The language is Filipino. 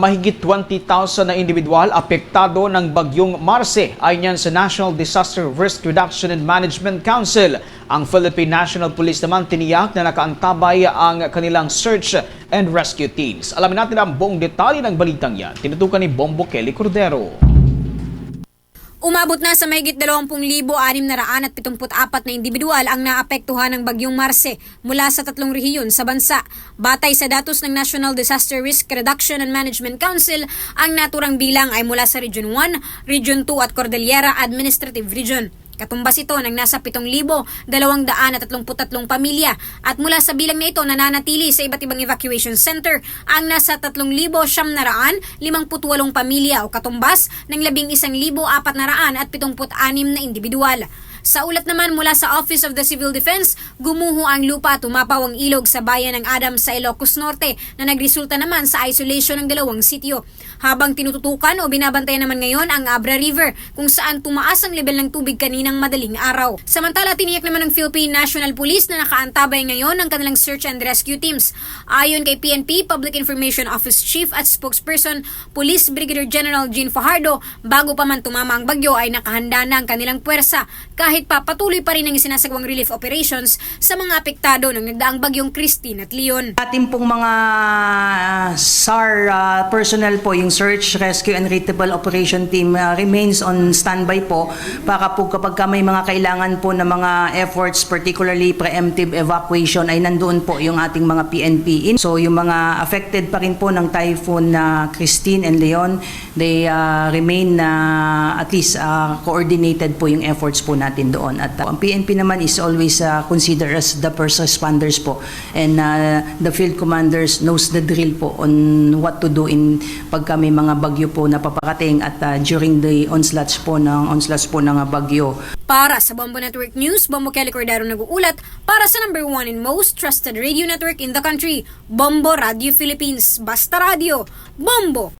Mahigit 20,000 na individual apektado ng bagyong Marce ayon sa National Disaster Risk Reduction and Management Council. Ang Philippine National Police naman tiniyak na nakaantabay ang kanilang search and rescue teams. Alamin natin ang buong detalye ng balitang yan. Tinutukan ni Bombo Kelly Cordero. Umabot na sa mahigit 20,674 na individual ang naapektuhan ng bagyong Marce mula sa 3 rehiyon sa bansa. Batay sa datos ng National Disaster Risk Reduction and Management Council, ang naturang bilang ay mula sa Region 1, Region 2 at Cordillera Administrative Region. Katumbas ito ng nasa 7,233 pamilya at mula sa bilang na ito nananatili sa iba't ibang evacuation center ang nasa 3,958 pamilya o katumbas ng 11,476 na individual. Sa ulat naman mula sa Office of the Civil Defense, gumuho ang lupa at umapaw ang ilog sa bayan ng Adams sa Ilocos Norte na nagresulta naman sa isolation ng 2 sityo. Habang tinututukan o binabantayan naman ngayon ang Abra River kung saan tumaas ang level ng tubig kaninang madaling araw. Samantala, tiniyak naman ng Philippine National Police na nakaantabay ngayon ang kanilang search and rescue teams. Ayon kay PNP Public Information Office Chief at Spokesperson Police Brigadier General Jean Fajardo, bago pa man tumama ang bagyo ay nakahanda na ang kanilang puwersa kahit pa patuloy pa rin ang isinasagawang relief operations sa mga apektado ng nagdaang bagyong Christine at Leon. Ating pong mga SAR personnel po, yung Search, Rescue and Retrieval Operation Team remains on standby po para po kapag may mga kailangan po na mga efforts, particularly preemptive evacuation, ay nandoon po yung ating mga PNP. So yung mga affected pa rin po ng typhoon na Christine and Leon, they remain at least coordinated po yung efforts po natin doon. At ang PNP naman is always considered as the first responders po, and the field commanders knows the drill po on what to do in pagka may mga bagyo po na paparating at during the onslaughts po ng bagyo. Para sa Bombo Network News, Bombo Kelly Cordero nag-uulat para sa number 1 and most trusted radio network in the country, Bombo Radio Philippines. Basta Radio, Bombo!